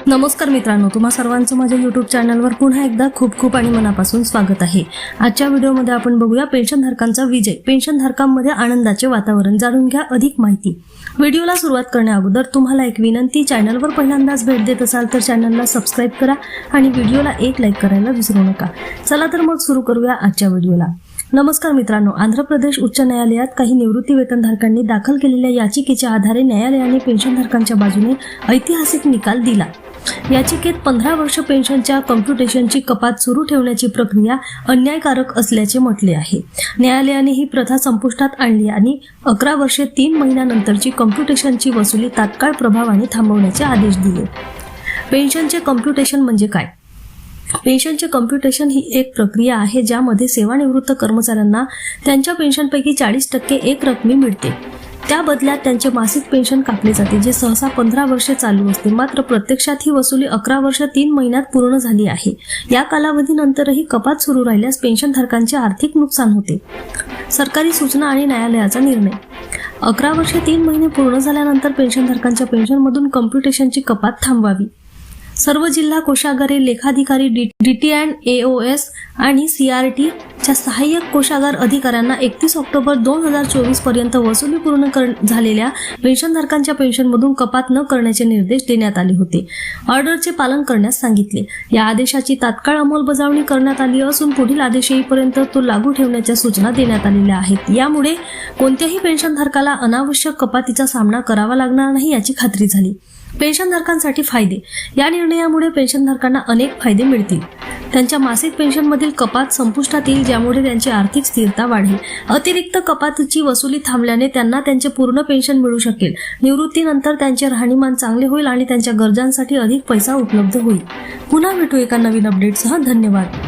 नमस्कार मित्रांनो, तुम्हा सर्वांचं माझ्या यूट्यूब चॅनलवर पुन्हा एकदा खूप खूप आणि मनापासून स्वागत आहे। आजच्या व्हिडिओमध्ये आपण बघूया पेन्शनधारकांचा विजय, पेन्शनधारकांमध्ये आनंदाचे वातावरण। जाणून घ्या अधिक माहिती। व्हिडिओला सुरुवात करण्याअगोदर तुम्हाला एक विनंती, चॅनलवर पहिल्यांदाच भेट देत असाल तर चॅनलला सबस्क्राइब करा आणि व्हिडिओला एक लाईक करायला विसरू नका। चला तर मग सुरू करूया आजच्या व्हिडिओला। नमस्कार मित्रांनो, आंध्र प्रदेश उच्च न्यायालयात काही निवृत्ती वेतनधारकांनी दाखल केलेल्या याचिकेच्या आधारे न्यायालयाने पेन्शनधारकांच्या बाजूने ऐतिहासिक निकाल दिला। याचिकेत 15 वर्ष पेन्शनच्या कम्प्युटेशनची कपात सुरू ठेवण्याची प्रक्रिया अन्यायकारक असल्याचे म्हटले आहे। न्यायालयाने ही प्रथा संपुष्टात आणली आणि 11 वर्षे 3 महिन्यानंतरची कम्प्युटेशनची वसुली तात्काळ प्रभावाने थांबवण्याचे आदेश दिले। पेन्शनचे कम्प्युटेशन म्हणजे काय? पेन्शनचे कम्प्युटेशन ही एक प्रक्रिया आहे ज्यामध्ये सेवानिवृत्त कर्मचाऱ्यांना त्यांच्या पेन्शनपैकी 40% एक रकमी मिळते। त्या बदल्यात त्यांचे मासिक पेन्शन कापले जाते, जे सहसा 15 वर्षे चालू असते। मात्र प्रत्यक्षात ही वसुली 11 वर्ष 3 महिन्यात पूर्ण झाली आहे। या कालावधीनंतरही कपात सुरू राहिल्यास पेन्शनधारकांचे आर्थिक नुकसान होते। सरकारी सूचना आणि न्यायालयाचा निर्णय। 11 वर्षे 3 महिने पूर्ण झाल्यानंतर पेन्शनधारकांच्या पेन्शनमधून कम्प्युटेशनची कपात थांबवावी। सर्व जिल्हा कोषागारे, लेखाधिकारी, डीटी अँड एओएस आणि सीआरटी च्या सहाय्यक कोषागार अधिकाऱ्यांना 31 ऑक्टोबर 2024 पर्यंत वसुली पूर्ण झालेल्या पेन्शनधारकांच्या पेन्शनमधून कपात न करण्याचे निर्देश देण्यात आले होते। ऑर्डरचे पालन करण्यास सांगितले। या आदेशाची तात्काळ अंमलबजावणी करण्यात आली असून पुढील आदेश येईपर्यंत तो लागू ठेवण्याच्या सूचना देण्यात आलेल्या आहेत। यामुळे कोणत्याही पेन्शनधारकाला अनावश्यक कपातीचा सामना करावा लागणार नाही याची खात्री झाली। पेन्शनधारकांसाठी फायदे। या निर्णयामुळे पेन्शनधारकांना अनेक फायदे मिळतील। त्यांच्या मासिक पेन्शनमधील कपात संपुष्टात येईल, ज्यामुळे त्यांची आर्थिक स्थिरता वाढेल। अतिरिक्त कपातीची वसुली थांबल्याने त्यांना त्यांचे पूर्ण पेन्शन मिळू शकेल। निवृत्तीनंतर त्यांचे राहणीमान चांगले होईल आणि त्यांच्या गरजांसाठी अधिक पैसा उपलब्ध होईल। पुन्हा भेटू एका नवीन अपडेटसह। धन्यवाद।